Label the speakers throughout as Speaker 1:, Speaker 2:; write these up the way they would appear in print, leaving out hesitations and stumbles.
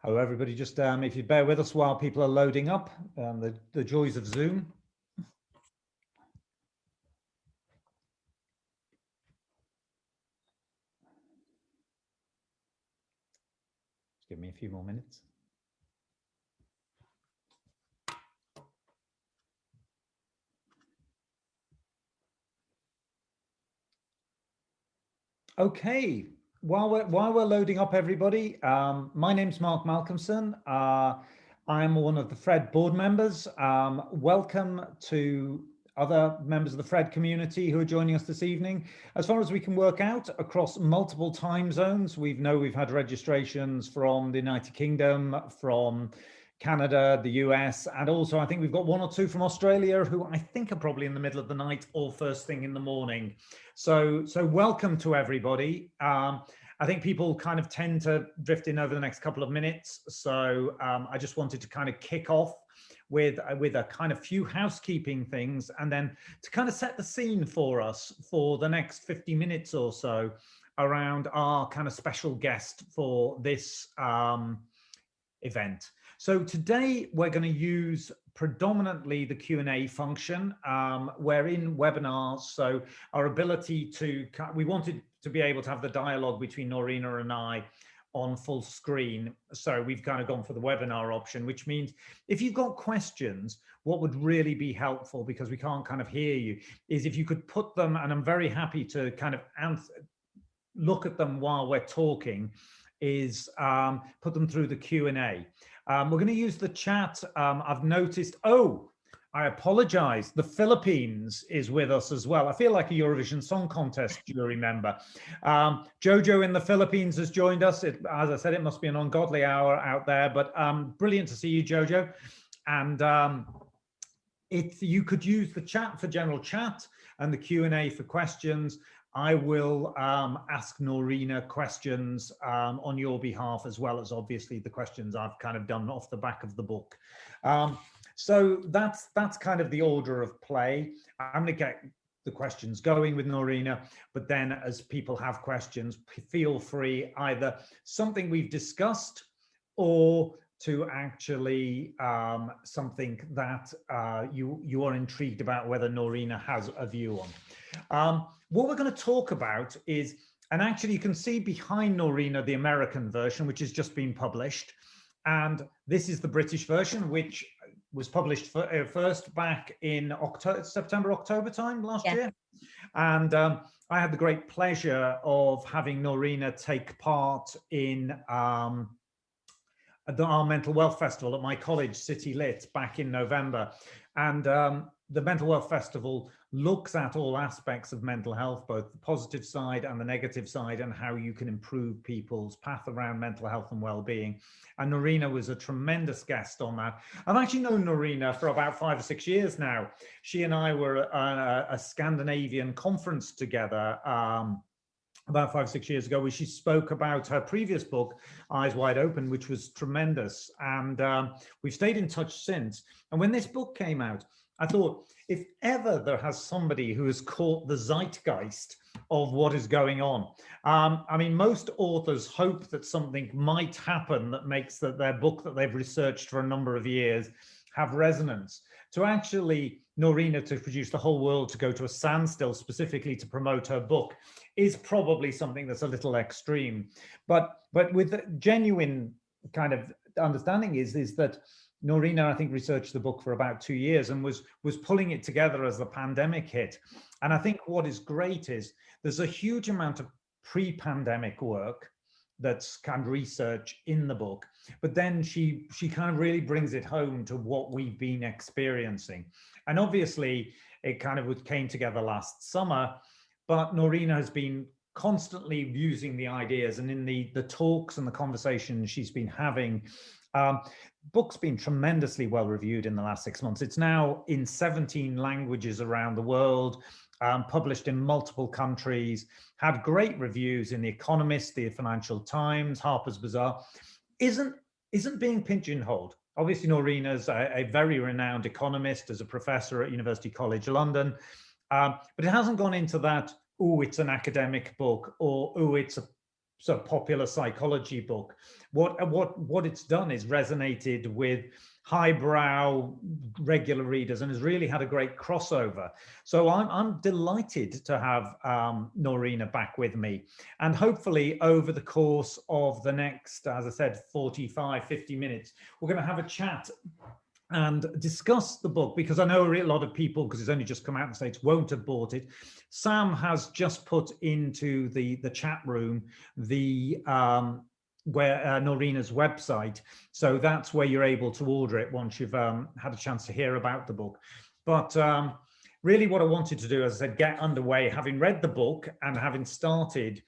Speaker 1: Hello, everybody. Just if you bear with us while people are loading up, the joys of Zoom. Just give me a few more minutes. Okay. While we're loading up, everybody, my name's Mark Malcolmson. I'm one of the Fred board members. Welcome to other members of the Fred community who are joining us this evening. As far as we can work out, across multiple time zones, we've had registrations from the United Kingdom, from Canada, the US, and also I think we've got one or two from Australia who I think are probably in the middle of the night or first thing in the morning. So welcome to everybody. I think people kind of tend to drift in over the next couple of minutes. So I just wanted to kind of kick off with a kind of few housekeeping things, and then to kind of set the scene for us for the next 50 minutes or so around our kind of special guest for this event. So today we're going to use predominantly the Q&A function. We're in webinars, so our ability to, we wanted to be able to have the dialogue between Noreena and I on full screen. So we've kind of gone for the webinar option, which means if you've got questions, what would really be helpful, because we can't kind of hear you, is if you could put them, and I'm very happy to kind of look at them while we're talking, is put them through the Q&A. We're going to use the chat. I've noticed, I apologize, the Philippines is with us as well. I feel like a Eurovision Song Contest jury member. Jojo in the Philippines has joined us. As I said, it must be an ungodly hour out there, but brilliant to see you, Jojo. And if you could use the chat for general chat and the Q&A for questions, I will ask Noreena questions on your behalf, as well as obviously the questions I've kind of done off the back of the book. So that's kind of the order of play. I'm going to get the questions going with Noreena, but then as people have questions, feel free, either something we've discussed or to actually something that you are intrigued about, whether Noreena has a view on. What we're going to talk about is, and actually you can see behind Noreena the American version, which has just been published, and this is the British version, which was published first back in September, October time last year. And I had the great pleasure of having Noreena take part in our Mental Wealth Festival at my college, City Lit, back in November. And the Mental Wealth Festival looks at all aspects of mental health, both the positive side and the negative side, and how you can improve people's path around mental health and well-being. And Noreena was a tremendous guest on that. I've actually known Noreena for about 5 or 6 years now. She and I were at a Scandinavian conference together about 5 or 6 years ago, where she spoke about her previous book, Eyes Wide Open, which was tremendous. And we've stayed in touch since. And when this book came out, I thought, if ever there has somebody who has caught the zeitgeist of what is going on. I mean, most authors hope that something might happen that makes their book that they've researched for a number of years have resonance. To actually, Noreena to produce the whole world to go to a standstill specifically to promote her book is probably something that's a little extreme. But with genuine kind of understanding is that Noreena, I think, researched the book for about 2 years and was pulling it together as the pandemic hit. And I think what is great is there's a huge amount of pre-pandemic work that's kind of research in the book, but then she kind of really brings it home to what we've been experiencing. And obviously it kind of came together last summer, but Noreena has been constantly using the ideas, and in the talks and the conversations she's been having, book's been tremendously well reviewed in the last 6 months. It's now in 17 languages around the world, published in multiple countries, had great reviews in The Economist, The Financial Times, Harper's Bazaar. Isn't being pigeonholed. Obviously, Noreena's a very renowned economist, as a professor at University College London, but it hasn't gone into that, oh, it's an academic book, or oh, it's a sort of popular psychology book. What it's done is resonated with highbrow regular readers and has really had a great crossover. So I'm delighted to have Noreena back with me, and hopefully over the course of the next, as I said, 45, 50 minutes, we're going to have a chat and discuss the book, because I know a lot of people, because it's only just come out in the States, won't have bought it. Sam has just put into the chat room the where Noreena's website, so that's where you're able to order it once you've had a chance to hear about the book. But really what I wanted to do, as I said, get underway, having read the book and having started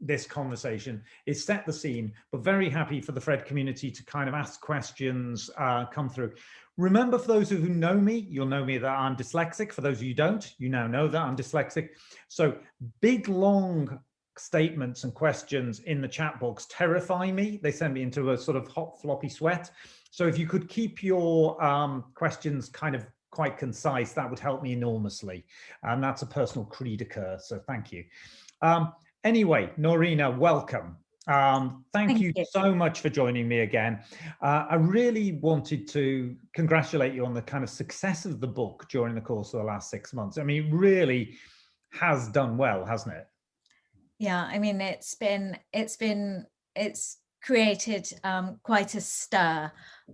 Speaker 1: this conversation, is set the scene, but very happy for the Fred community to kind of ask questions, come through. Remember, for those who know me, you'll know me that I'm dyslexic. For those of you who don't, you now know that I'm dyslexic. So big, long statements and questions in the chat box terrify me. They send me into a sort of hot, floppy sweat. So if you could keep your questions kind of quite concise, that would help me enormously. And that's a personal creed occur, so thank you. Anyway, Noreena, welcome. Thank you so much for joining me again. I really wanted to congratulate you on the kind of success of the book during the course of the last 6 months. I mean, it really has done well, hasn't it?
Speaker 2: Yeah, I mean, it's created quite a stir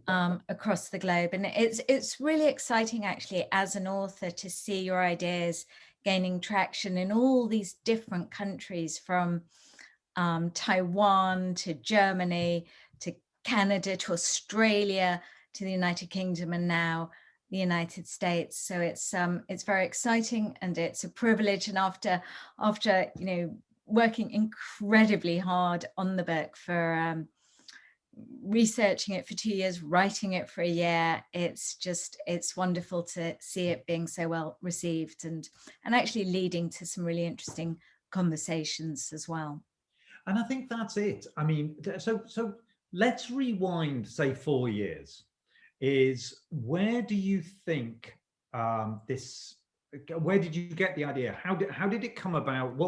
Speaker 2: across the globe, and it's really exciting, actually, as an author, to see your ideas gaining traction in all these different countries, from Taiwan to Germany to Canada to Australia to the United Kingdom, and now the United States. So it's very exciting, and it's a privilege. And after working incredibly hard on the book, for researching it for 2 years, writing it for a year, it's wonderful to see it being so well received, and actually leading to some really interesting conversations as well.
Speaker 1: And I think that's it. I mean, so let's rewind, say, 4 years. Is where do you think where did you get the idea? How did it come about?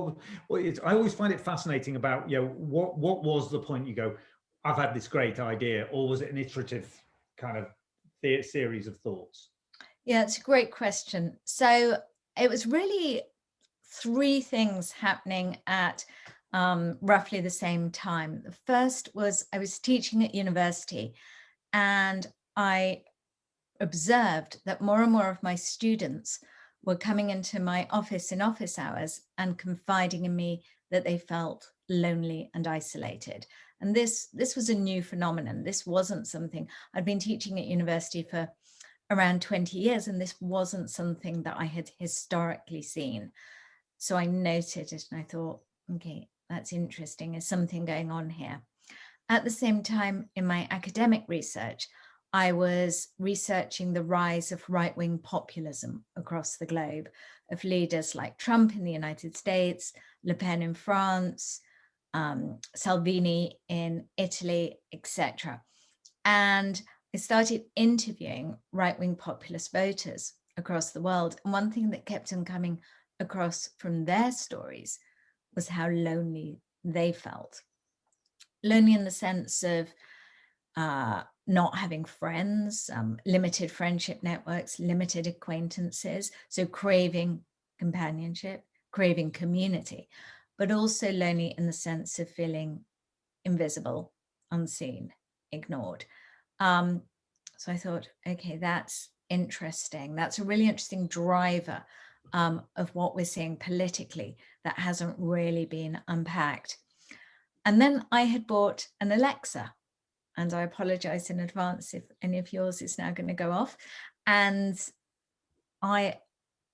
Speaker 1: I always find it fascinating about, what was the point you go, I've had this great idea, or was it an iterative kind of series of thoughts?
Speaker 2: Yeah, it's a great question. So it was really 3 things happening at roughly the same time. The first was, I was teaching at university, and I observed that more and more of my students were coming into my office in office hours and confiding in me that they felt lonely and isolated. And this was a new phenomenon. This wasn't something I'd been teaching at university for around 20 years, and this wasn't something that I had historically seen. So I noted it and I thought, okay, that's interesting. There's something going on here. At the same time, in my academic research, I was researching the rise of right-wing populism across the globe, of leaders like Trump in the United States, Le Pen in France, Salvini in Italy, etc. And I started interviewing right-wing populist voters across the world. And one thing that kept on coming across from their stories was how lonely they felt. Lonely in the sense of not having friends, limited friendship networks, limited acquaintances, so craving companionship, craving community, but also lonely in the sense of feeling invisible, unseen, ignored. So I thought, okay, that's interesting. That's a really interesting driver of what we're seeing politically that hasn't really been unpacked. And then I had bought an Alexa, and I apologize in advance if any of yours is now going to go off. And I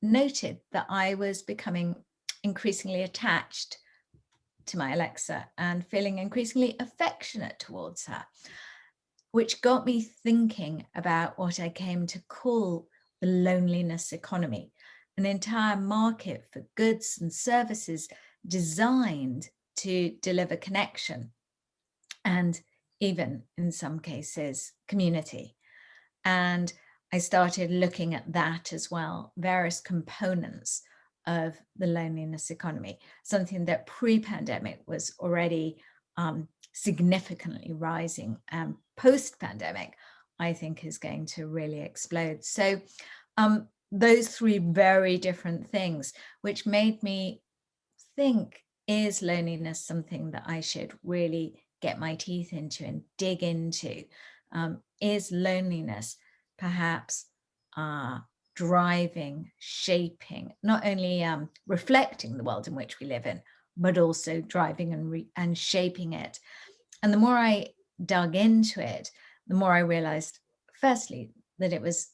Speaker 2: noted that I was becoming increasingly attached to my Alexa and feeling increasingly affectionate towards her, which got me thinking about what I came to call the loneliness economy, an entire market for goods and services designed to deliver connection and even, in some cases, community. And I started looking at that as well, various components of the loneliness economy, something that pre-pandemic was already significantly rising, and post-pandemic, I think, is going to really explode. So those three very different things, which made me think, is loneliness something that I should really get my teeth into and dig into? Is loneliness perhaps driving, shaping, not only reflecting the world in which we live in, but also driving and shaping it? And the more I dug into it, the more I realized, firstly, that it was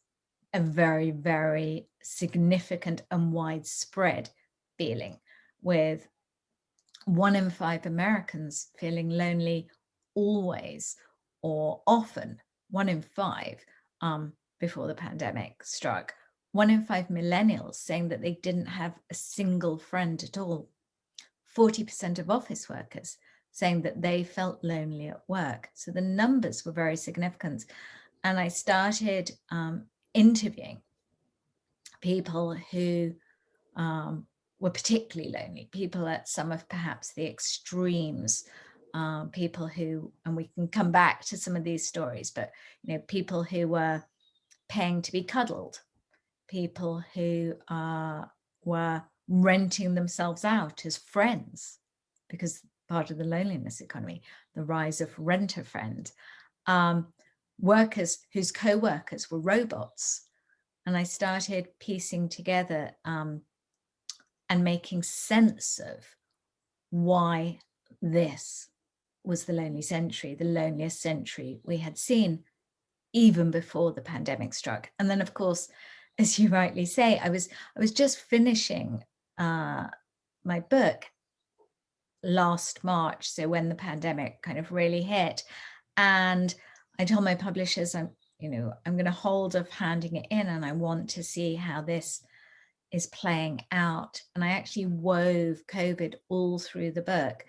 Speaker 2: a very, very significant and widespread feeling, with 1 in 5 Americans feeling lonely always or often, 1 in 5 before the pandemic struck. 1 in 5 millennials saying that they didn't have a single friend at all. 40% of office workers saying that they felt lonely at work. So the numbers were very significant. And I started interviewing people who were particularly lonely, people at some of perhaps the extremes, people who, and we can come back to some of these stories, but people who were paying to be cuddled, people who were renting themselves out as friends, because part of the loneliness economy, the rise of rent-a-friend, workers whose co-workers were robots. And I started piecing together and making sense of why this was the lonely century, the loneliest century we had seen even before the pandemic struck. And then, of course, as you rightly say, I was just finishing my book last March, so when the pandemic kind of really hit, and I told my publishers, I'm going to hold off handing it in, and I want to see how this is playing out. And I actually wove COVID all through the book,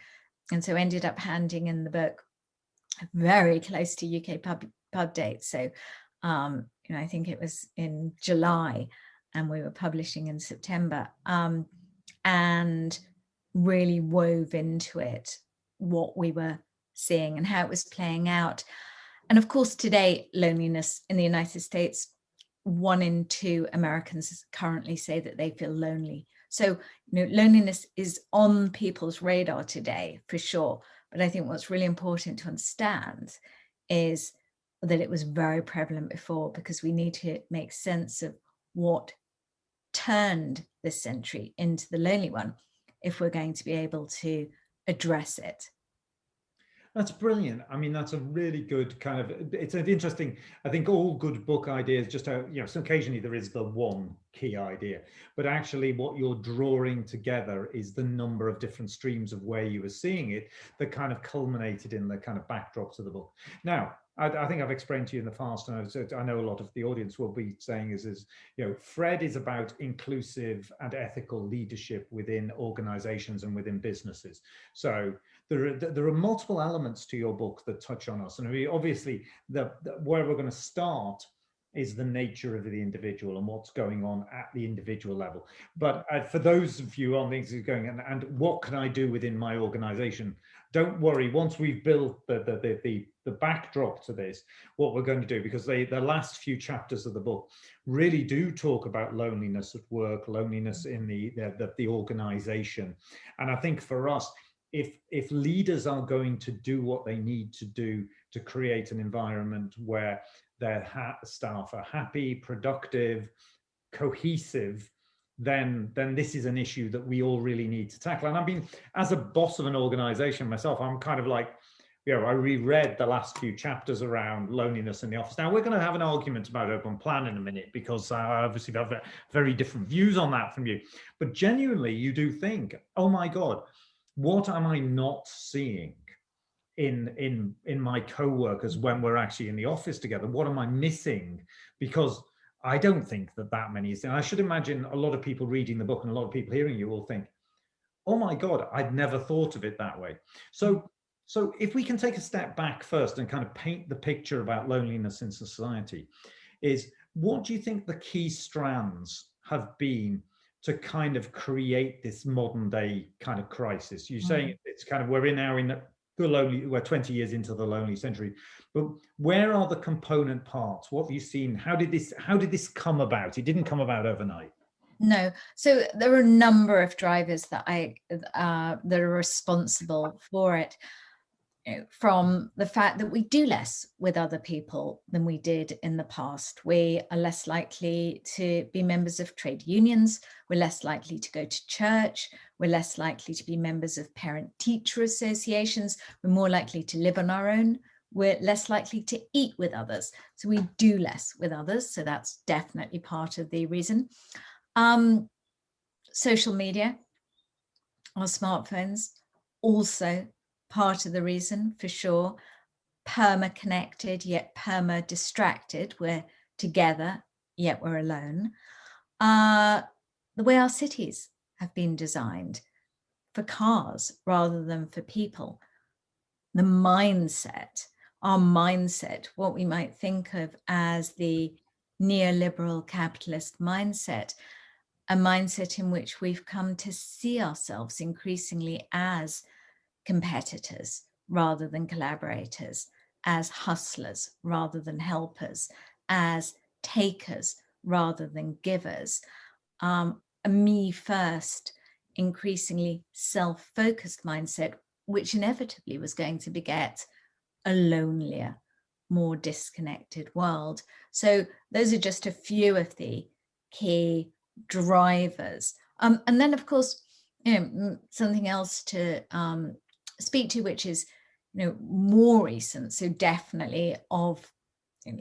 Speaker 2: and so ended up handing in the book very close to UK pub date. So I think it was in July, and we were publishing in September, and really wove into it what we were seeing and how it was playing out. And of course, today, loneliness in the United States, 1 in 2 Americans currently say that they feel lonely. So, loneliness is on people's radar today, for sure. But I think what's really important to understand is that it was very prevalent before, because we need to make sense of what turned this century into the lonely one if we're going to be able to address it.
Speaker 1: That's brilliant. I mean, that's a really good kind of, it's an interesting, I think all good book ideas, just so occasionally there is the one key idea, but actually what you're drawing together is the number of different streams of where you were seeing it that kind of culminated in the kind of backdrops of the book. Now, I think I've explained to you in the past, and I know a lot of the audience will be saying is Fred is about inclusive and ethical leadership within organizations and within businesses. So there are multiple elements to your book that touch on us, and obviously where we're going to start is the nature of the individual and what's going on at the individual level. But for those of you on things going, and what can I do within my organization? Don't worry, once we've built the backdrop to this, what we're going to do, because the last few chapters of the book really do talk about loneliness at work, loneliness in the organization. And I think for us, if leaders are going to do what they need to do to create an environment where their staff are happy, productive, cohesive, then this is an issue that we all really need to tackle. And I mean, as a boss of an organization myself, I'm kind of like, I reread the last few chapters around loneliness in the office. Now, we're going to have an argument about open plan in a minute, because I obviously have very different views on that from you. But genuinely, you do think, oh my God, what am I not seeing in my co-workers when we're actually in the office together? What am I missing? Because I don't think that many is. And I should imagine a lot of people reading the book and a lot of people hearing you will think, oh my God, I'd never thought of it that way. So if we can take a step back first and kind of paint the picture about loneliness in society, is what do you think the key strands have been to kind of create this modern day kind of crisis? You're saying it's kind of, we're in now in we're 20 years into the lonely century, but where are the component parts? What have you seen? How did this come about? It didn't come about overnight.
Speaker 2: No. So there are a number of drivers that that are responsible for it. From the fact that we do less with other people than we did in the past. We are less likely to be members of trade unions. We're less likely to go to church. We're less likely to be members of parent-teacher associations. We're more likely to live on our own. We're less likely to eat with others. So we do less with others. So that's definitely part of the reason. Social media, our smartphones, also part of the reason, for sure. Perma-connected, yet perma-distracted. We're together, yet we're alone. The way our cities have been designed for cars rather than for people. The mindset, our mindset, what we might think of as the neoliberal capitalist mindset, a mindset in which we've come to see ourselves increasingly as competitors rather than collaborators, as hustlers rather than helpers, as takers rather than givers. A me first, increasingly self-focused mindset, which inevitably was going to beget a lonelier, more disconnected world. So those are just a few of the key drivers. And then, of course, something else to speak to, which is more recent, so definitely of,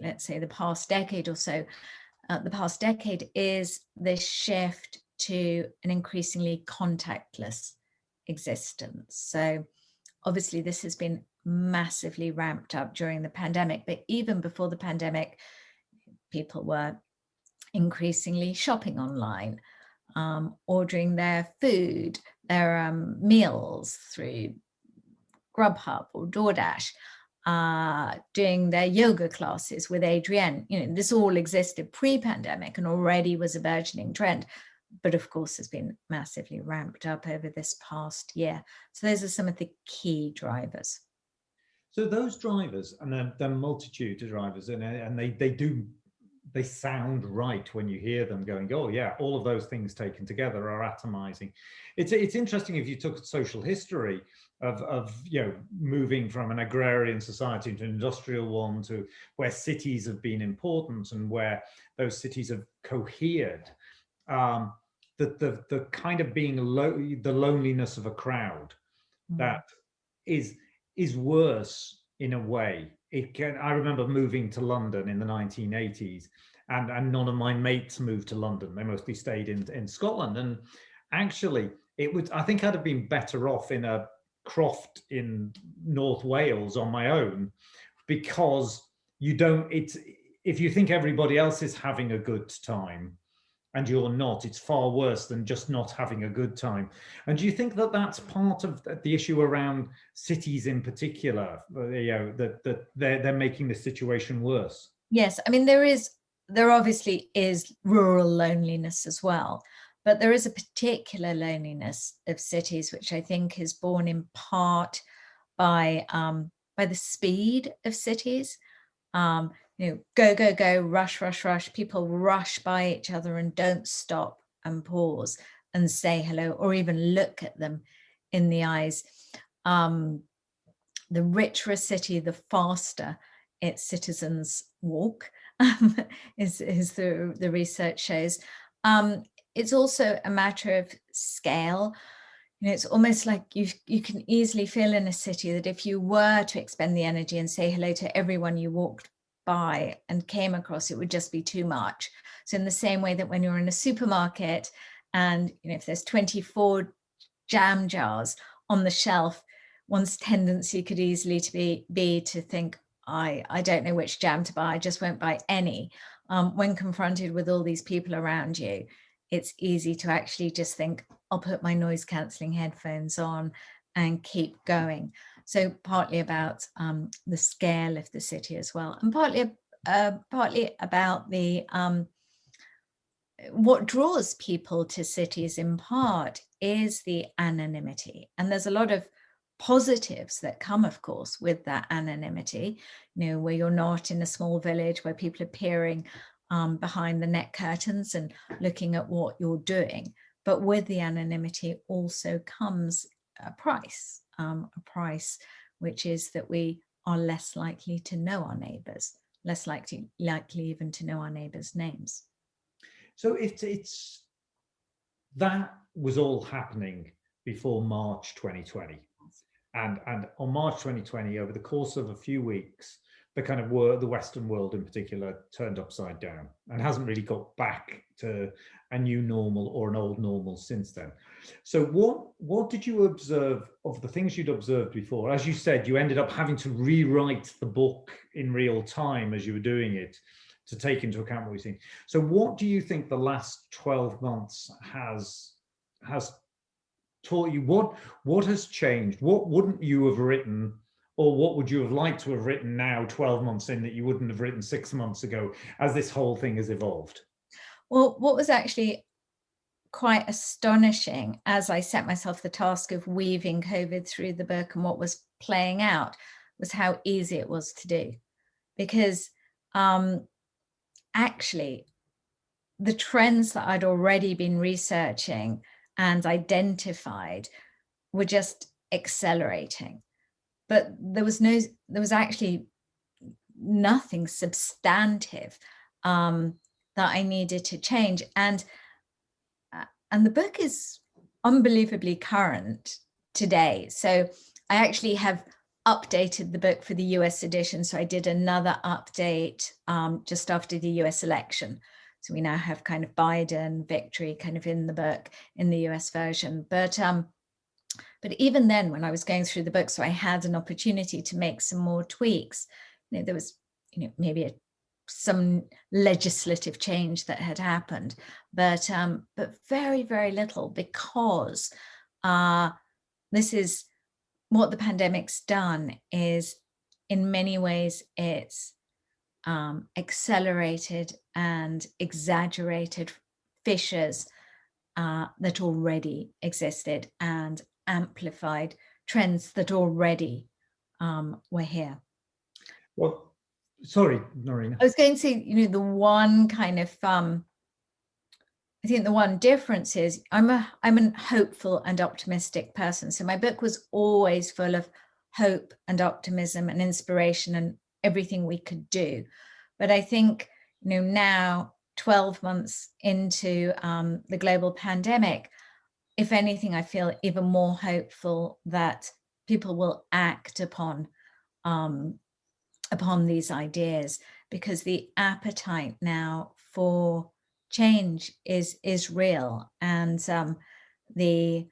Speaker 2: let's say, the past decade or so. The past decade is this shift to an increasingly contactless existence. So obviously this has been massively ramped up during the pandemic, but even before the pandemic, people were increasingly shopping online, ordering their food, their meals through Grubhub or DoorDash, doing their yoga classes with Adrienne. This all existed pre-pandemic and already was a burgeoning trend, but of course has been massively ramped up over this past year. So those are some of the key drivers.
Speaker 1: So those drivers, and the multitude of drivers, and they sound right when you hear them going, oh yeah, all of those things taken together are atomizing. It's interesting if you took social history of moving from an agrarian society into an industrial one, to where cities have been important and where those cities have cohered. The kind of being the loneliness of a crowd that is worse in a way. I remember moving to London in the 1980s, and none of my mates moved to London. They mostly stayed in Scotland. And actually, I think I'd have been better off in a croft in North Wales on my own, because if you think everybody else is having a good time and you're not, it's far worse than just not having a good time. And do you think that that's part of the issue around cities in particular, that they're making the situation worse?
Speaker 2: Yes, I mean, there obviously is rural loneliness as well, but there is a particular loneliness of cities, which I think is born in part by the speed of cities. Go, go, go, rush, rush, rush. People rush by each other and don't stop and pause and say hello, or even look at them in the eyes. The richer a city, the faster its citizens walk, is the research shows. It's also a matter of scale. It's almost like you can easily feel in a city that if you were to expend the energy and say hello to everyone you walked by and came across, it would just be too much. So in the same way that when you're in a supermarket and if there's 24 jam jars on the shelf, one's tendency could easily be to think, I don't know which jam to buy, I just won't buy any. When confronted with all these people around you, it's easy to actually just think, I'll put my noise cancelling headphones on and keep going. So partly about the scale of the city as well, and partly about the what draws people to cities in part is the anonymity. And there's a lot of positives that come, of course, with that anonymity, where you're not in a small village where people are peering behind the net curtains and looking at what you're doing. But with the anonymity also comes a price which is that we are less likely to know our neighbours, less likely even to know our neighbours' names.
Speaker 1: So it's that was all happening before March 2020. And on March 2020, over the course of a few weeks, the Western world in particular turned upside down and hasn't really got back to a new normal or an old normal since then. So what did you observe of the things you'd observed before? As you said, you ended up having to rewrite the book in real time as you were doing it to take into account what we've seen. So what do you think the last 12 months has taught you? What has changed? What wouldn't you have written, or what would you have liked to have written now 12 months in that you wouldn't have written 6 months ago as this whole thing has evolved?
Speaker 2: Well, what was actually quite astonishing as I set myself the task of weaving COVID through the book and what was playing out was how easy it was to do. Because actually, the trends that I'd already been researching and identified were just accelerating. But there was actually nothing substantive that I needed to change. And the book is unbelievably current today. So I actually have updated the book for the US edition. So I did another update just after the US election. So we now have kind of Biden victory kind of in the book in the US version. But even then, when I was going through the book, so I had an opportunity to make some more tweaks. There was, maybe some legislative change that had happened, but very, very little, because this is what the pandemic's done is, in many ways, it's accelerated and exaggerated fissures that already existed and amplified trends that already were here.
Speaker 1: Well, sorry, Noreena.
Speaker 2: I was going to say, the one kind of I think the one difference is I'm a hopeful and optimistic person. So my book was always full of hope and optimism and inspiration and everything we could do. But I think, now 12 months into the global pandemic, if anything, I feel even more hopeful that people will act upon these ideas, because the appetite now for change is real, and the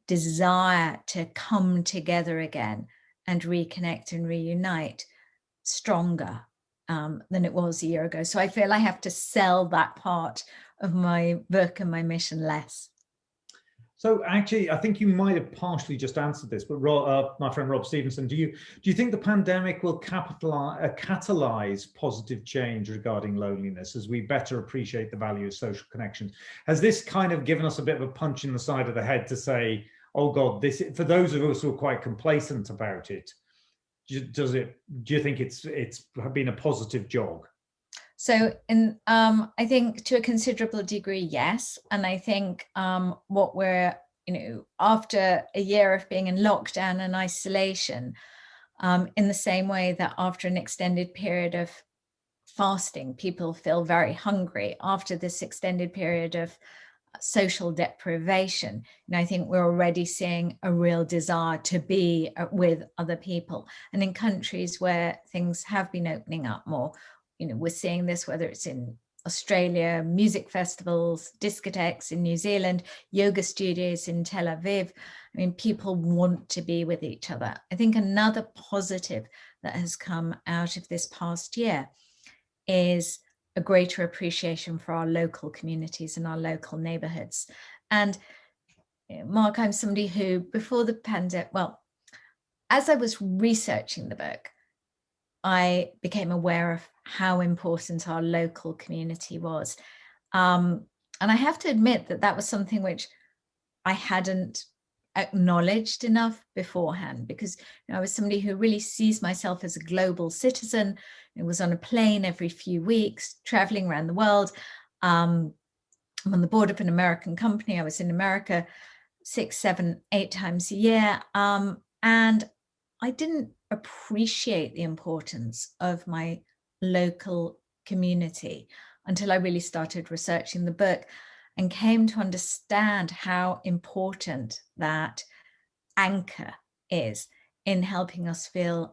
Speaker 2: desire to come together again and reconnect and reunite stronger than it was a year ago. So I feel I have to sell that part of my book and my mission less.
Speaker 1: So actually, I think you might have partially just answered this, but my friend Rob Stevenson, do you think the pandemic will catalyze positive change regarding loneliness as we better appreciate the value of social connections? Has this kind of given us a bit of a punch in the side of the head to say, oh God, this, for those of us who are quite complacent about it, do you think it's been a positive jog?
Speaker 2: So I think to a considerable degree, yes. And I think what we're, after a year of being in lockdown and isolation, in the same way that after an extended period of fasting, people feel very hungry after this extended period of social deprivation. I think we're already seeing a real desire to be with other people. And in countries where things have been opening up more, we're seeing this, whether it's in Australia, music festivals, discotheques in New Zealand, yoga studios in Tel Aviv. I mean, people want to be with each other. I think another positive that has come out of this past year is a greater appreciation for our local communities and our local neighborhoods. And Mark, I'm somebody who, before the pandemic, as I was researching the book, I became aware of how important our local community was. And I have to admit that was something which I hadn't acknowledged enough beforehand, because I was somebody who really sees myself as a global citizen. I was on a plane every few weeks, traveling around the world. I'm on the board of an American company. I was in America 6, 7, 8 times a year. And I didn't appreciate the importance of my local community until I really started researching the book and came to understand how important that anchor is in helping us feel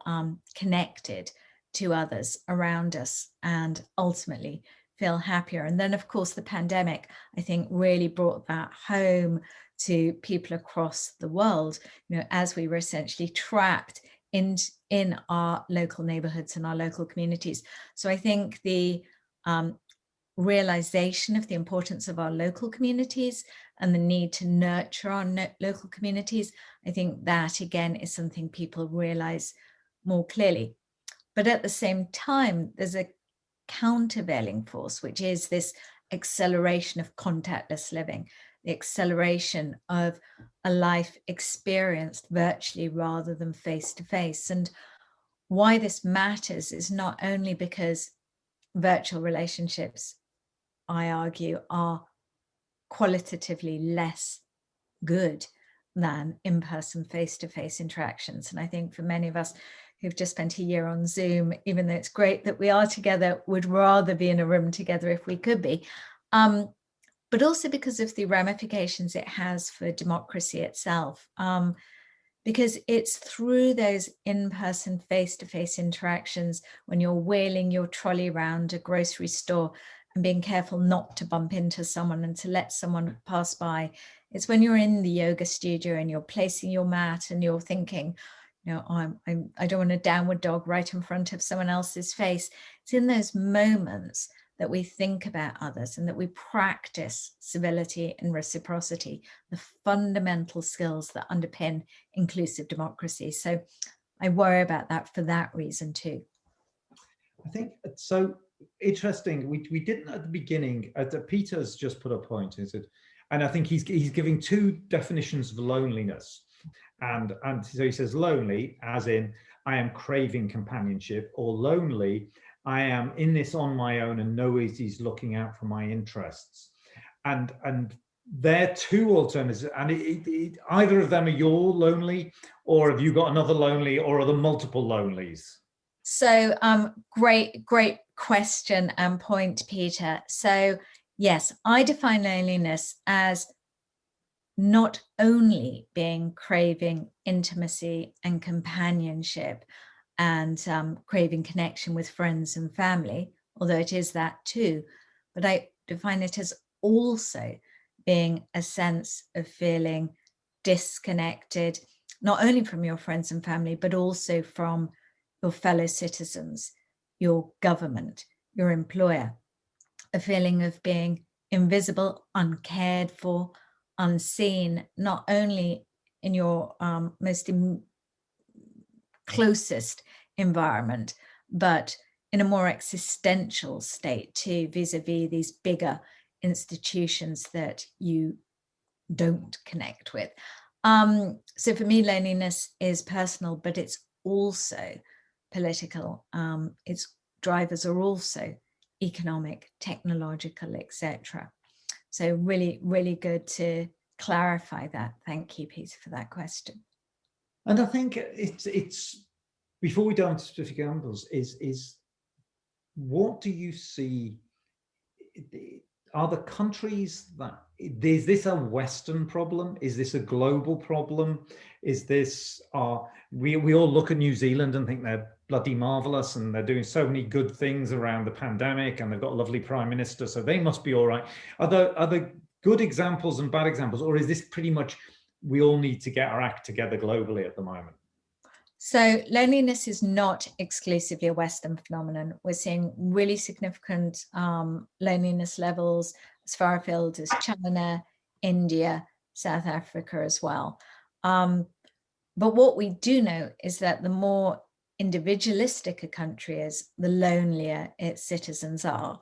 Speaker 2: connected to others around us and ultimately feel happier. And then, of course, the pandemic, I think, really brought that home to people across the world, as we were essentially trapped in our local neighborhoods and our local communities. So I think the realization of the importance of our local communities and the need to nurture our local communities, I think that again is something people realize more clearly. But at the same time, there's a countervailing force, which is this acceleration of contactless living, the acceleration of a life experienced virtually rather than face to face. And why this matters is not only because virtual relationships, I argue, are qualitatively less good than in-person face-to-face interactions. And I think for many of us who've just spent a year on Zoom, even though it's great that we are together, would rather be in a room together if we could be. But also because of the ramifications it has for democracy itself. Because it's through those in-person face-to-face interactions, when you're wheeling your trolley around a grocery store and being careful not to bump into someone and to let someone pass by. It's when you're in the yoga studio and you're placing your mat and you're thinking, I don't want a downward dog right in front of someone else's face. It's in those moments that we think about others and that we practice civility and reciprocity, the fundamental skills that underpin inclusive democracy. So I worry about that for that reason too.
Speaker 1: I think it's so interesting. We didn't at the beginning. Peter's just put a point, is it? And I think he's giving 2 definitions of loneliness. And so he says lonely, as in I am craving companionship, or lonely, I am in this on my own and nobody's looking out for my interests. And they're 2 alternatives. And either of them are your lonely, or have you got another lonely, or are there multiple lonelies?
Speaker 2: So great question and point, Peter. So yes, I define loneliness as not only being craving intimacy and companionship and craving connection with friends and family, although it is that too, but I define it as also being a sense of feeling disconnected, not only from your friends and family, but also from your fellow citizens, your government, your employer, a feeling of being invisible, uncared for, unseen, not only in your most closest environment, but in a more existential state too, vis-a-vis these bigger institutions that you don't connect with. So for me, loneliness is personal, but it's also political. Its drivers are also economic, technological, etc. So really, really good to clarify that. Thank you, Peter, for that question.
Speaker 1: And I think it's before we dive into specific examples, is what do you see? Are the countries that, is this a Western problem? Is this a global problem? Is this, we all look at New Zealand and think they're bloody marvelous and they're doing so many good things around the pandemic and they've got a lovely prime minister, so they must be all right. Are there good examples and bad examples, or is this pretty much we all need to get our act together globally at the moment?
Speaker 2: So loneliness is not exclusively a Western phenomenon. We're seeing really significant loneliness levels as far afield as China, India, South Africa as well. But what we do know is that the more individualistic a country is, the lonelier its citizens are.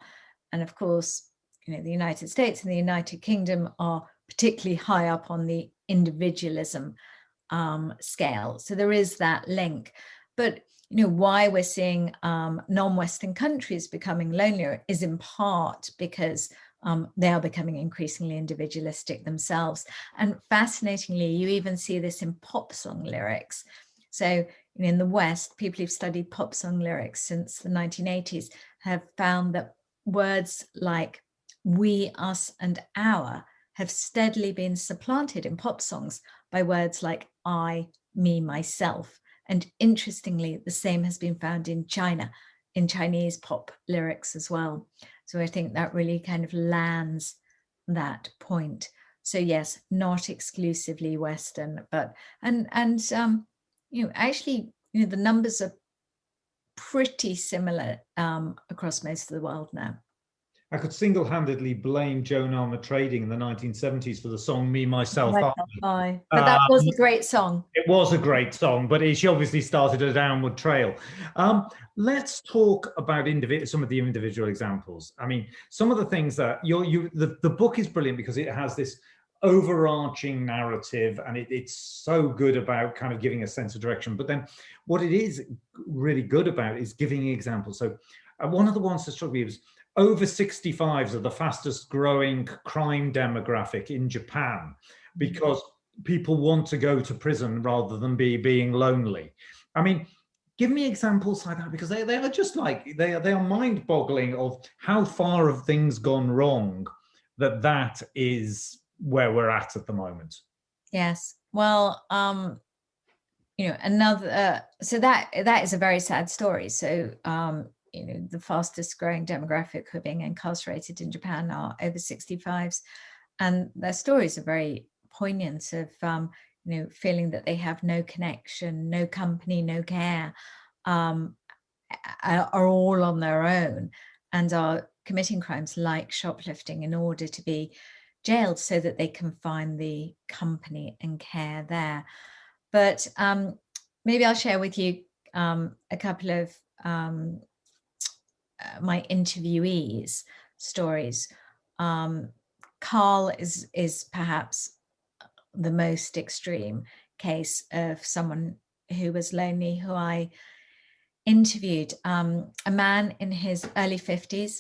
Speaker 2: And of course, the United States and the United Kingdom are particularly high up on the individualism scale. So there is that link. But why we're seeing non-Western countries becoming lonelier is in part because they are becoming increasingly individualistic themselves. And fascinatingly, you even see this in pop song lyrics. So in the West, people who've studied pop song lyrics since the 1980s have found that words like we, us, and our have steadily been supplanted in pop songs by words like I, me, myself. And interestingly, the same has been found in China, in Chinese pop lyrics as well. So I think that really kind of lands that point. So yes, not exclusively Western, but actually, the numbers are pretty similar across most of the world now.
Speaker 1: I could single-handedly blame Joan Alma Trading in the 1970s for the song Me, Myself,
Speaker 2: I. But that was a great song.
Speaker 1: It was a great song, but she obviously started a downward trail. Let's talk about some of the individual examples. I mean, some of the things that the book is brilliant because it has this overarching narrative, and it's so good about kind of giving a sense of direction. But then what it is really good about is giving examples. So one of the ones that struck me was over 65s are the fastest growing crime demographic in Japan because people want to go to prison rather than being lonely. I mean, give me examples like that, because they are just like, they are mind-boggling of how far have things gone wrong that is where we're at the moment.
Speaker 2: Yes. Well, another, so that is a very sad story. So, the fastest growing demographic who are being incarcerated in Japan are over 65s. And their stories are very poignant of, feeling that they have no connection, no company, no care, are all on their own and are committing crimes like shoplifting in order to be jailed so that they can find the company and care there. But maybe I'll share with you a couple of my interviewees' stories. Carl is perhaps the most extreme case of someone who was lonely, who I interviewed. A man in his early 50s,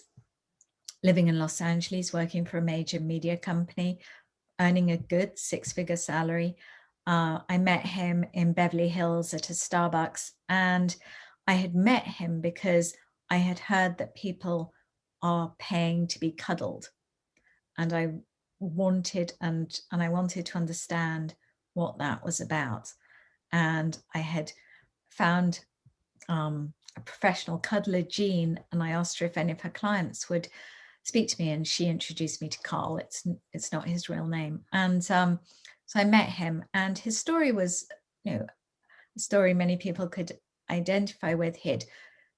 Speaker 2: living in Los Angeles, working for a major media company, earning a good 6-figure salary. I met him in Beverly Hills at a Starbucks, and I had met him because I had heard that people are paying to be cuddled, and I wanted to understand what that was about. And I had found a professional cuddler, Jean, and I asked her if any of her clients would speak to me, and she introduced me to Carl. It's not his real name. And so I met him, and his story was, a story many people could identify with. He'd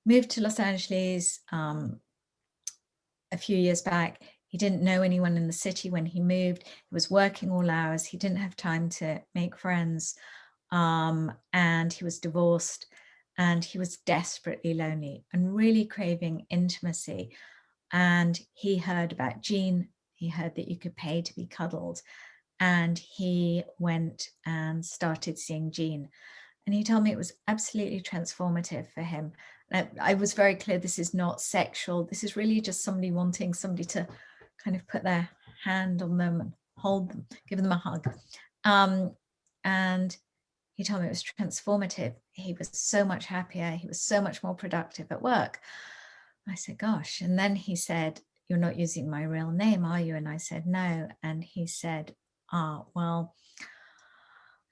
Speaker 2: moved to Los Angeles a few years back. He didn't know anyone in the city when he moved. He was working all hours. He didn't have time to make friends. And he was divorced, and he was desperately lonely and really craving intimacy. And he heard about Jean. He heard that you could pay to be cuddled. And he went and started seeing Jean. And he told me it was absolutely transformative for him. I was very clear, this is not sexual. This is really just somebody wanting somebody to kind of put their hand on them and hold them, give them a hug. And he told me it was transformative. He was so much happier. He was so much more productive at work. I said, gosh. And then he said, you're not using my real name, are you? And I said, no. And he said, well,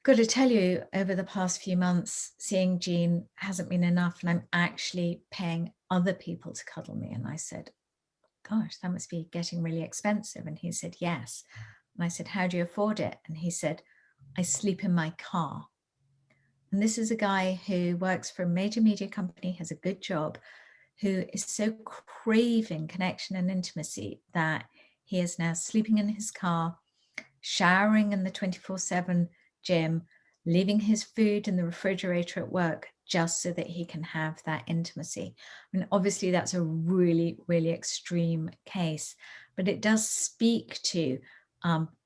Speaker 2: got to tell you, over the past few months, seeing Jean hasn't been enough, and I'm actually paying other people to cuddle me. And I said, gosh, that must be getting really expensive. And he said, yes. And I said, how do you afford it? And he said, I sleep in my car. And this is a guy who works for a major media company, has a good job, who is so craving connection and intimacy that he is now sleeping in his car, showering in the 24/7 gym, leaving his food in the refrigerator at work just so that he can have that intimacy. I mean, obviously that's a really, really extreme case, but it does speak to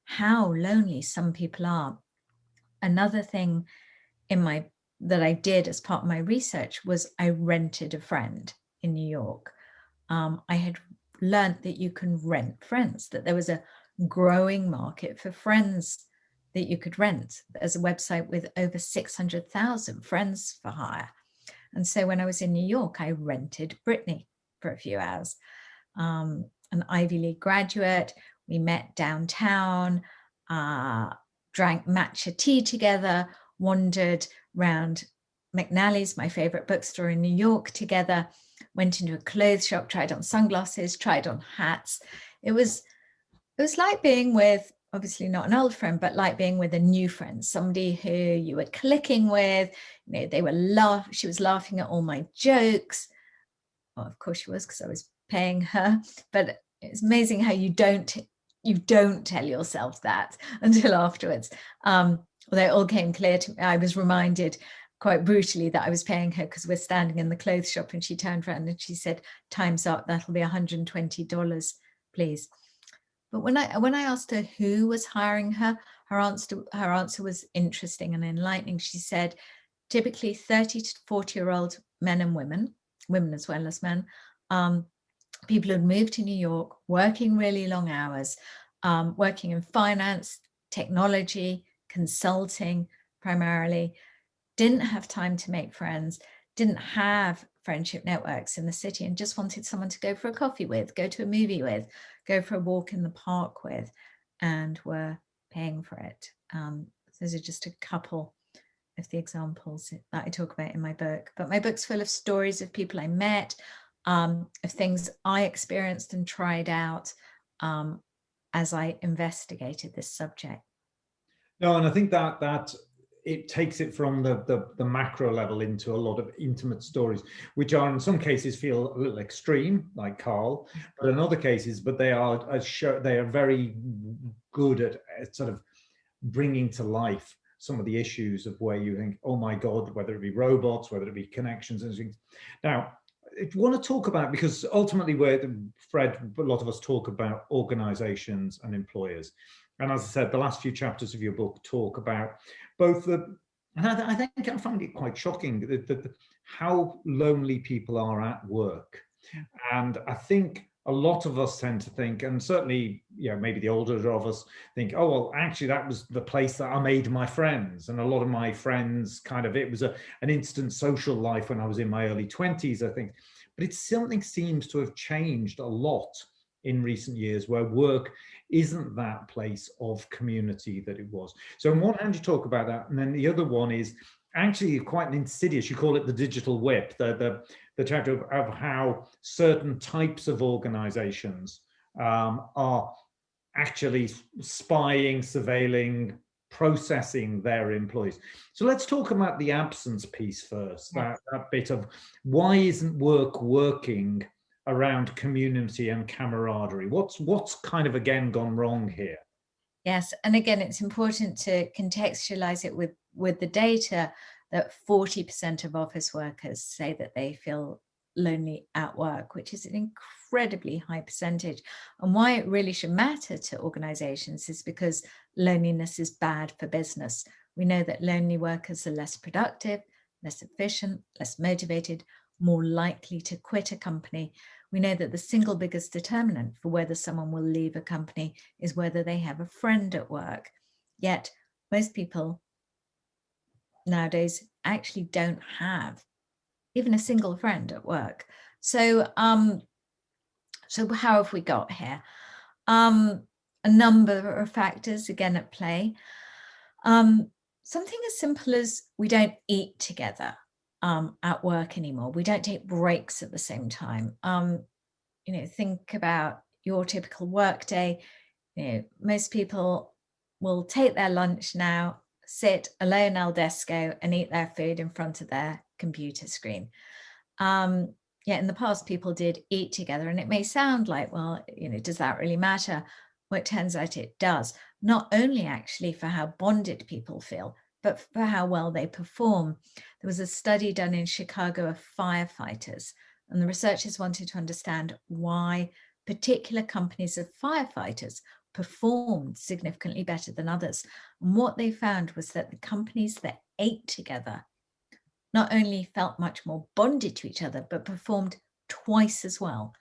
Speaker 2: how lonely some people are. Another thing that I did as part of my research was I rented a friend in New York. I had learned that you can rent friends, that there was a growing market for friends that you could rent. There's a website with over 600,000 friends for hire. And so when I was in New York, I rented Brittany for a few hours, an Ivy League graduate. We met downtown, drank matcha tea together, wandered around McNally's, my favorite bookstore in New York, together, went into a clothes shop, tried on sunglasses, tried on hats. It was like being with, obviously not an old friend, but like being with a new friend, somebody who you were clicking with. You know, she was laughing at all my jokes. Well, of course she was, because I was paying her. But it's amazing how you don't tell yourself that until afterwards. Although it all came clear to me, I was reminded quite brutally that I was paying her because we're standing in the clothes shop, and she turned around and she said, "Time's up, that'll be $120, please." But when I asked her who was hiring her, her answer was interesting and enlightening. She said, typically 30 to 40-year-old men and women as well as men, people who'd moved to New York, working really long hours, working in finance, technology, consulting primarily, didn't have time to make friends, didn't have friendship networks in the city, and just wanted someone to go for a coffee with, go to a movie with, go for a walk in the park with, and were paying for it. Those are just a couple of the examples that I talk about in my book. But my book's full of stories of people I met, of things I experienced and tried out as I investigated this subject.
Speaker 1: No, and I think that it takes it from the macro level into a lot of intimate stories, which are in some cases feel a little extreme, like Carl, but in other cases, they are very good at sort of bringing to life some of the issues of where you think, oh my God, whether it be robots, whether it be connections and things. Now, if you want to talk about, because ultimately Fred, a lot of us talk about organizations and employers. And as I said, the last few chapters of your book talk about both and I think I find it quite shocking how lonely people are at work. And I think a lot of us tend to think, and certainly, maybe the older of us think, oh, well, actually, that was the place that I made my friends. And a lot of my friends it was an instant social life when I was in my early 20s, I think. But something seems to have changed a lot in recent years, where work isn't that place of community that it was. So on one hand, you talk about that, and then the other one is actually quite an insidious, you call it the digital whip, the chapter of how certain types of organizations are actually spying, surveilling, processing their employees. So let's talk about the absence piece first, that bit of why isn't work working around community and camaraderie? What's kind of again gone wrong here?
Speaker 2: Yes, and again, it's important to contextualize it with the data that 40% of office workers say that they feel lonely at work, which is an incredibly high percentage. And why it really should matter to organizations is because loneliness is bad for business. We know that lonely workers are less productive, less efficient, less motivated, more likely to quit a company. We know that the single biggest determinant for whether someone will leave a company is whether they have a friend at work. Yet most people nowadays actually don't have even a single friend at work. So how have we got here? A number of factors again at play. Something as simple as we don't eat together at work anymore. We don't take breaks at the same time. Think about your typical work day. Most people will take their lunch now, sit alone al desco and eat their food in front of their computer screen. In the past, people did eat together, and it may sound like, well, does that really matter? Well, it turns out it does, not only actually for how bonded people feel, but for how well they perform. There was a study done in Chicago of firefighters, and the researchers wanted to understand why particular companies of firefighters performed significantly better than others. And what they found was that the companies that ate together not only felt much more bonded to each other, but performed twice as well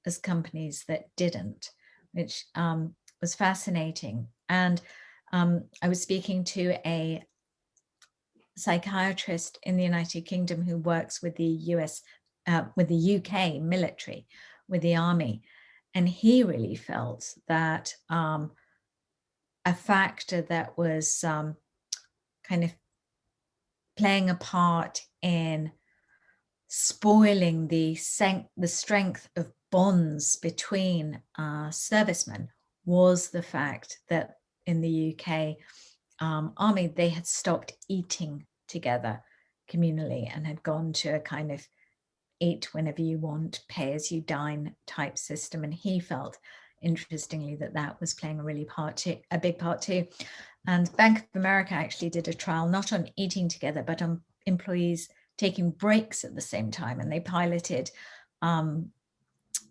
Speaker 2: as companies that didn't, which was fascinating. And I was speaking to a psychiatrist in the United Kingdom who works with the with the UK military, with the army. And he really felt that a factor that was kind of playing a part in spoiling the strength of bonds between servicemen was the fact that in the UK army, they had stopped eating together communally and had gone to a kind of eat whenever you want, pay as you dine type system. And he felt, interestingly, that that was playing a big part too. And Bank of America actually did a trial not on eating together, but on employees taking breaks at the same time. And they piloted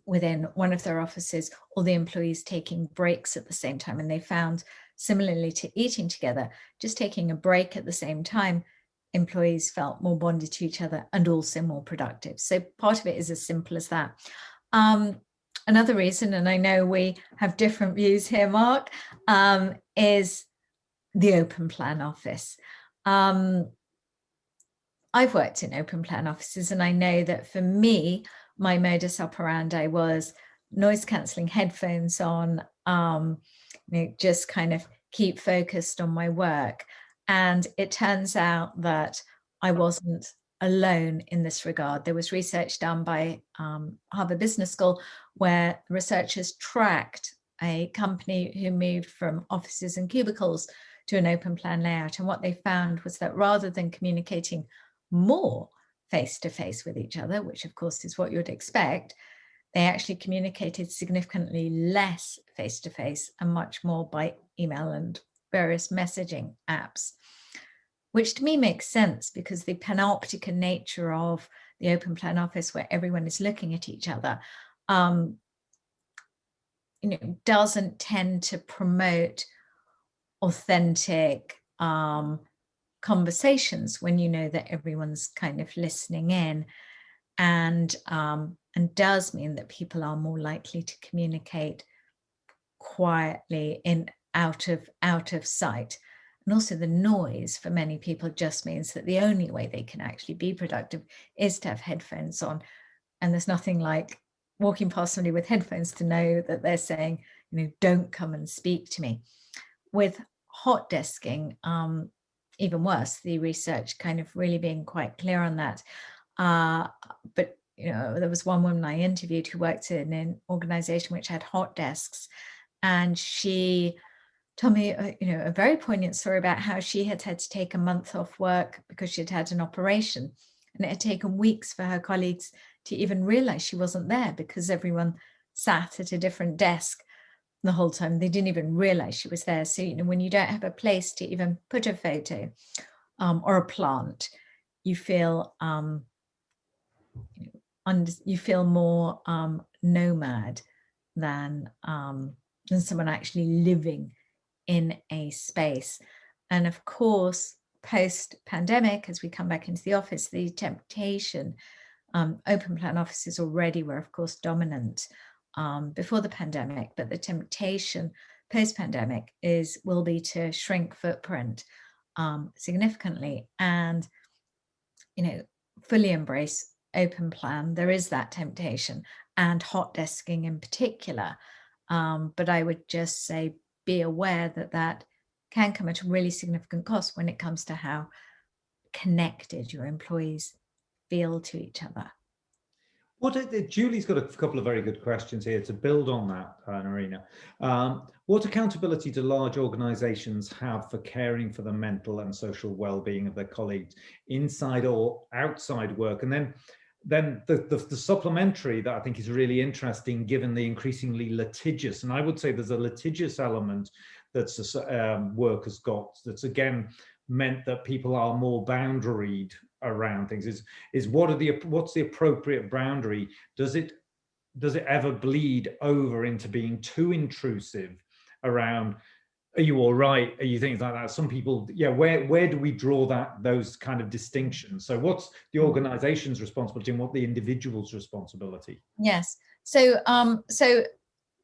Speaker 2: within one of their offices, all the employees taking breaks at the same time. And they found, similarly to eating together, just taking a break at the same time, employees felt more bonded to each other and also more productive. So part of it is as simple as that. Another reason, and I know we have different views here, Mark, is the open plan office. I've worked in open plan offices, and I know that for me, my modus operandi was noise cancelling headphones on, just kind of keep focused on my work. And it turns out that I wasn't alone in this regard. There was research done by Harvard Business School where researchers tracked a company who moved from offices and cubicles to an open plan layout. And what they found was that rather than communicating more face-to-face with each other, which of course is what you'd expect, they actually communicated significantly less face-to-face and much more by email and various messaging apps, which to me makes sense because the panopticon nature of the open plan office, where everyone is looking at each other, doesn't tend to promote authentic conversations when you know that everyone's kind of listening in, and does mean that people are more likely to communicate quietly out of sight. And also the noise for many people just means that the only way they can actually be productive is to have headphones on. And there's nothing like walking past somebody with headphones to know that they're saying, don't come and speak to me. With hot desking, even worse, the research kind of really being quite clear on that. But there was one woman I interviewed who worked in an organization which had hot desks, and she told me, a very poignant story about how she had had to take a month off work because she'd had an operation, and it had taken weeks for her colleagues to even realize she wasn't there because everyone sat at a different desk the whole time. They didn't even realize she was there. So, when you don't have a place to even put a photo or a plant, you feel you feel more nomad than someone actually living in a space. And of course, post-pandemic, as we come back into the office, the temptation, open plan offices already were, of course, dominant before the pandemic, but the temptation post-pandemic will be to shrink footprint significantly and, fully embrace open plan. There is that temptation, and hot desking in particular. But I would just say, be aware that can come at a really significant cost when it comes to how connected your employees feel to each other.
Speaker 1: Julie's got a couple of very good questions here to build on that, Noreena. What accountability do large organizations have for caring for the mental and social well-being of their colleagues inside or outside work? And then the supplementary that I think is really interesting, given the increasingly litigious, and I would say there's a litigious element that work has got, that's again meant that people are more boundaried around things, is what's the appropriate boundary? Does it ever bleed over into being too intrusive around, are you all right? Are you things like that? Some people, yeah, where do we draw those kind of distinctions? So what's the organization's responsibility and what the individual's responsibility?
Speaker 2: Yes. So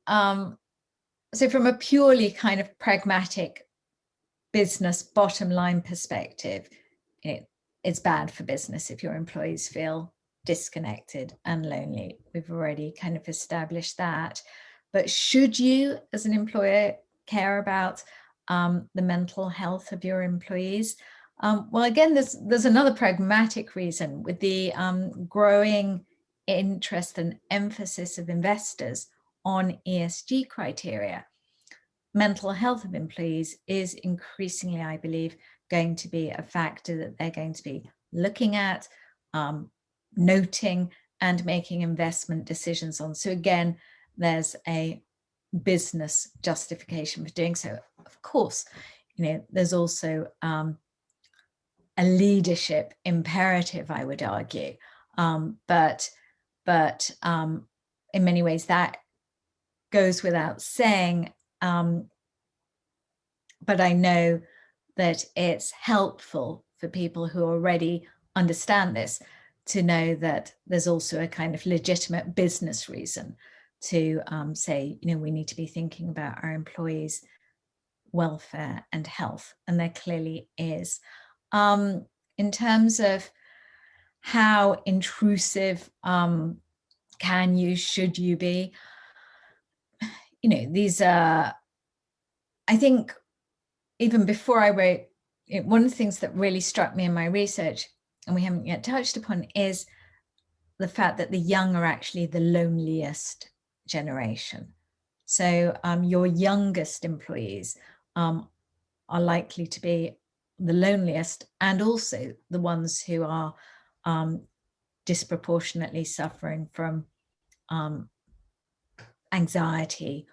Speaker 2: from a purely kind of pragmatic business bottom line perspective, it's bad for business if your employees feel disconnected and lonely. We've already kind of established that. But should you, as an employer, care about the mental health of your employees? Well, again, there's another pragmatic reason with the growing interest and emphasis of investors on ESG criteria. Mental health of employees is increasingly, I believe, going to be a factor that they're going to be looking at, noting, and making investment decisions on. So again, there's a business justification for doing so. Of course, there's also a leadership imperative, I would argue, but in many ways that goes without saying. But I know that it's helpful for people who already understand this to know that there's also a kind of legitimate business reason to say, we need to be thinking about our employees' welfare and health, and there clearly is. In terms of how intrusive should you be, these are, I think, even before I wrote, one of the things that really struck me in my research, and we haven't yet touched upon, is the fact that the young are actually the loneliest generation. So your youngest employees are likely to be the loneliest, and also the ones who are disproportionately suffering from anxiety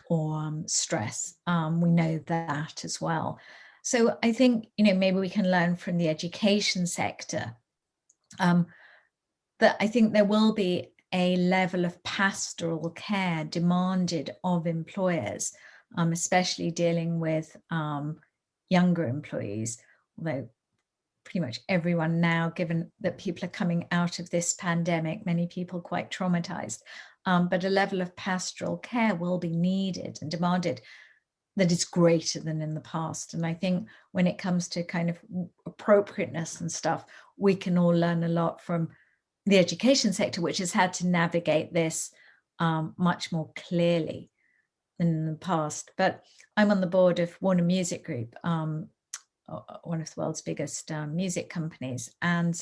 Speaker 2: or stress. We know that as well. So I think, maybe we can learn from the education sector that I think there will be a level of pastoral care demanded of employers, especially dealing with younger employees, although pretty much everyone now, given that people are coming out of this pandemic, many people quite traumatized, but a level of pastoral care will be needed and demanded that is greater than in the past. And I think when it comes to kind of appropriateness and stuff, we can all learn a lot from the education sector, which has had to navigate this much more clearly than in the past. But I'm on the board of Warner Music Group, one of the world's biggest music companies. And,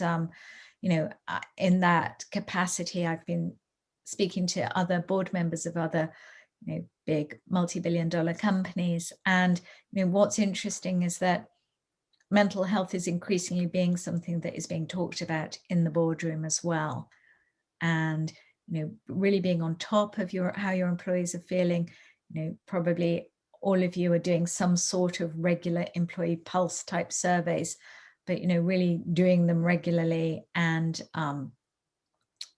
Speaker 2: in that capacity, I've been speaking to other board members of other, big multi-billion-dollar companies. And, what's interesting is that mental health is increasingly being something that is being talked about in the boardroom as well. And, really being on top of how your employees are feeling. Probably all of you are doing some sort of regular employee pulse type surveys, but, really doing them regularly and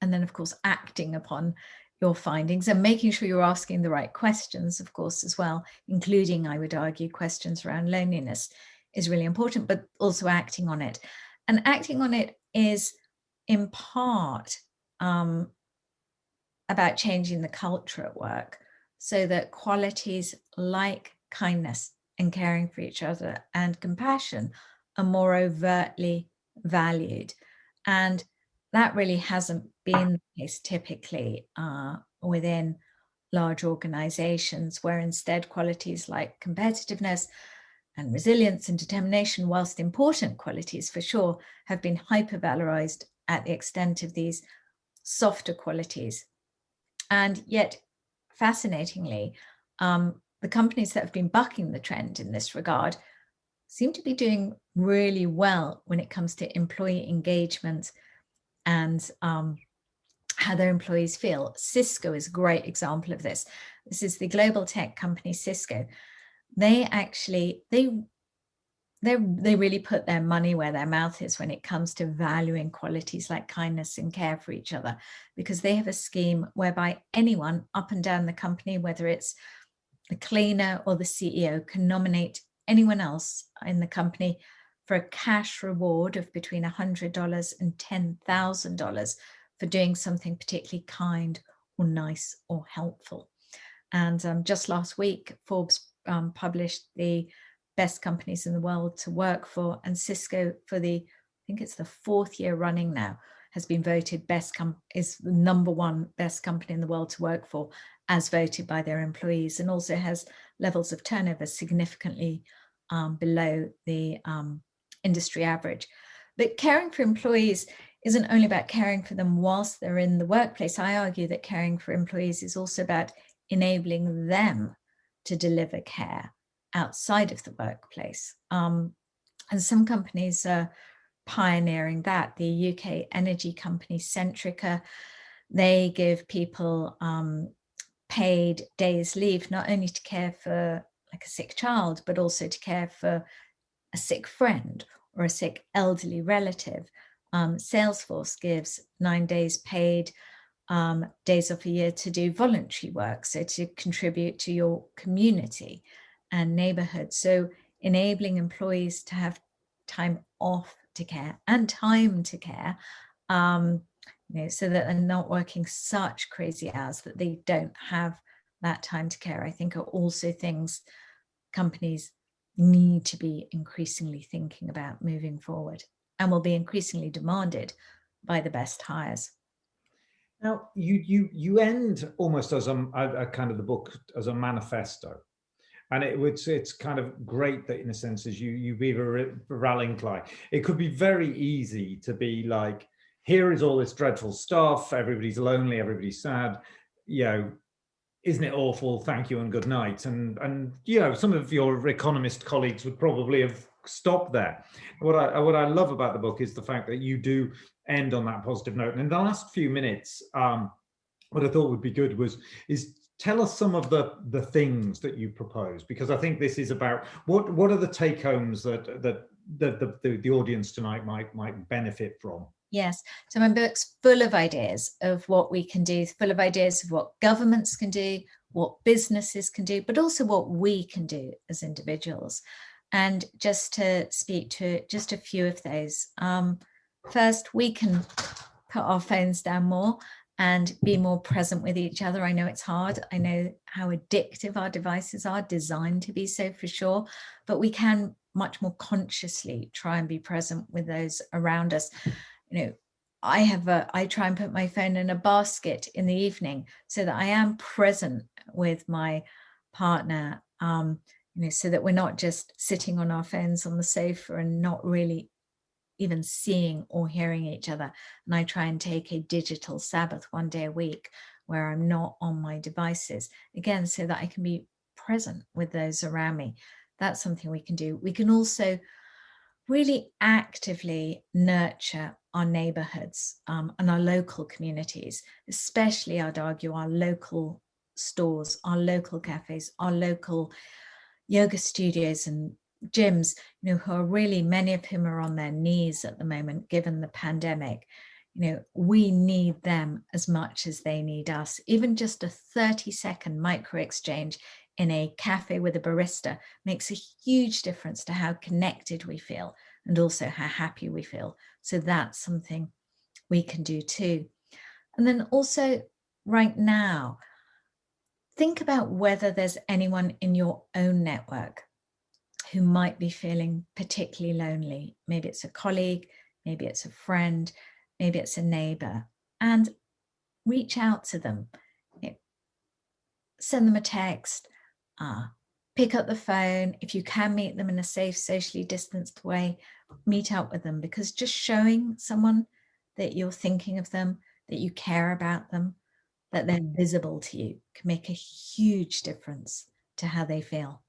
Speaker 2: then, of course, acting upon your findings and making sure you're asking the right questions, of course, as well, including, I would argue, questions around loneliness is really important, but also acting on it. And acting on it is in part about changing the culture at work so that qualities like kindness and caring for each other and compassion are more overtly valued. And that really hasn't been the case typically within large organizations, where instead qualities like competitiveness and resilience and determination, whilst important qualities for sure, have been hypervalorized at the extent of these softer qualities. And yet, fascinatingly, the companies that have been bucking the trend in this regard seem to be doing really well when it comes to employee engagement and how their employees feel. Cisco is a great example of this. This is the global tech company Cisco. They really put their money where their mouth is when it comes to valuing qualities like kindness and care for each other, because they have a scheme whereby anyone up and down the company, whether it's the cleaner or the CEO can nominate anyone else in the company for a cash reward of between $100 and $10,000 for doing something particularly kind or nice or helpful. And just last week, Forbes published the best companies in the world to work for, and Cisco, for I think it's the 4th year running now, has been voted is the #1 best company in the world to work for, as voted by their employees, and also has levels of turnover significantly below the industry average. But caring for employees isn't only about caring for them whilst they're in the workplace. I argue that caring for employees is also about enabling them to deliver care outside of the workplace. And some companies are pioneering that. The UK energy company Centrica, they give people paid days leave, not only to care for like a sick child, but also to care for a sick friend or a sick elderly relative. Salesforce gives 9 days paid days off a year to do voluntary work, so to contribute to your community and neighborhood. So enabling employees to have time off to care and time to care, so that they're not working such crazy hours that they don't have that time to care, I think are also things companies need to be increasingly thinking about moving forward, and will be increasingly demanded by the best hires.
Speaker 1: Now, you end almost as a kind of the book as a manifesto, and it's kind of great that in a sense as you be a rallying cry. It could be very easy to be like, here is all this dreadful stuff, everybody's lonely, everybody's sad, isn't it awful? Thank you and good night. And some of your economist colleagues would probably have stopped there. What I love about the book is the fact that you do end on that positive note. And in the last few minutes, what I thought would be good is tell us some of the things that you propose, because I think this is about what are the take homes that the audience tonight might benefit from.
Speaker 2: Yes. So my book's full of ideas of what we can do, full of ideas of what governments can do, what businesses can do, but also what we can do as individuals. And just to speak to just a few of those. First, we can put our phones down more and be more present with each other. I know it's hard. I know how addictive our devices are, designed to be so for sure, but we can much more consciously try and be present with those around us. I try and put my phone in a basket in the evening so that I am present with my partner, so that we're not just sitting on our phones on the sofa and not really even seeing or hearing each other. And I try and take a digital Sabbath 1 day a week where I'm not on my devices, again, so that I can be present with those around me. That's something we can do. We can also really actively nurture our neighborhoods and our local communities, especially, I'd argue, our local stores, our local cafes, our local yoga studios and gyms, who are really, many of whom are on their knees at the moment, given the pandemic. We need them as much as they need us. Even just a 30-second micro exchange in a cafe with a barista makes a huge difference to how connected we feel and also how happy we feel. So that's something we can do too. And then also right now, think about whether there's anyone in your own network who might be feeling particularly lonely. Maybe it's a colleague, maybe it's a friend, maybe it's a neighbor, and reach out to them. Send them a text, pick up the phone. If you can meet them in a safe, socially distanced way, meet up with them, because just showing someone that you're thinking of them, that you care about them, that they're visible to you can make a huge difference to how they feel.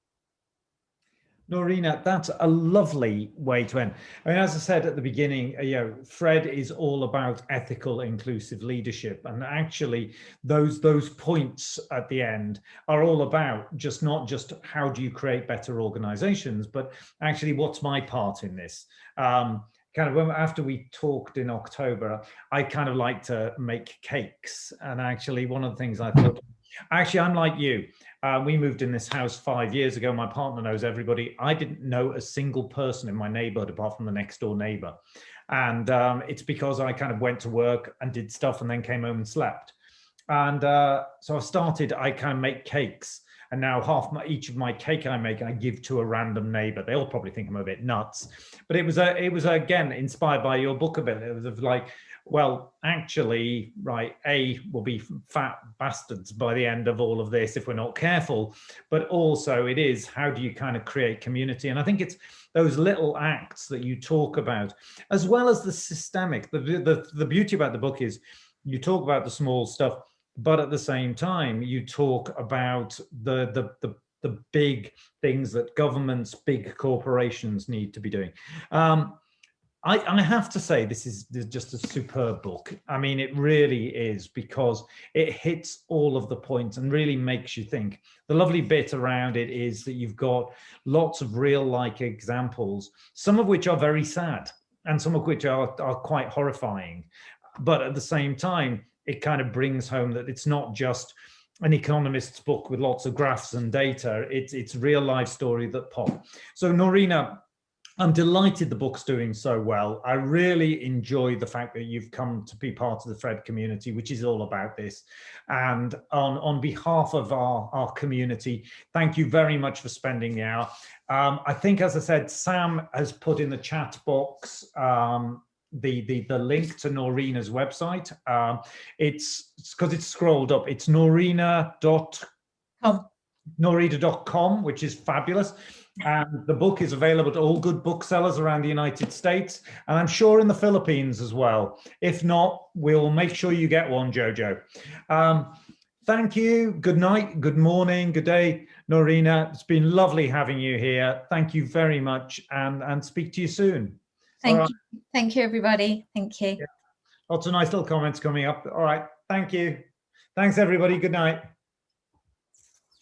Speaker 1: Noreena, that's a lovely way to end. I mean, as I said at the beginning, Fred is all about ethical, inclusive leadership, and actually, those points at the end are all about not just how do you create better organizations, but actually, what's my part in this? Kind of after we talked in October, I kind of like to make cakes, and actually, one of the things I thought Actually, I'm like you. We moved in this house 5 years ago. My partner knows everybody. I didn't know a single person in my neighborhood apart from the next door neighbor. And it's because I kind of went to work and did stuff and then came home and slept. And so I kind of make cakes. And now each of my cake I make, I give to a random neighbor. They'll probably think I'm a bit nuts, but it was again inspired by your book a bit. It was like, well, actually, right, we'll be fat bastards by the end of all of this if we're not careful. But also, it is, how do you kind of create community? And I think it's those little acts that you talk about, as well as the systemic. The beauty about the book is you talk about the small stuff, but at the same time, you talk about the big things that governments, big corporations need to be doing. I have to say, this is just a superb book. I mean, it really is, because it hits all of the points and really makes you think. The lovely bit around it is that you've got lots of real-like examples, some of which are very sad and some of which are quite horrifying. But at the same time, it kind of brings home that it's not just an economist's book with lots of graphs and data. It's real life story that pop. So Noreena, I'm delighted the book's doing so well. I really enjoy the fact that you've come to be part of the Fred community, which is all about this. And on behalf of our community, thank you very much for spending the hour. I think, as I said, Sam has put in the chat box the link to Noreena's website. It's because it's scrolled up. It's Noreena.com, which is fabulous. And the book is available to all good booksellers around the United States, and I'm sure in the Philippines as well. If not, we'll make sure you get one, Jojo. Thank you. Good night, good morning, good day, Noreena. It's been lovely having you here. Thank you very much, and speak to you soon.
Speaker 2: Thank you. Thank you, everybody. Thank you.
Speaker 1: Yeah. Lots of nice little comments coming up. All right. Thank you. Thanks, everybody. Good night.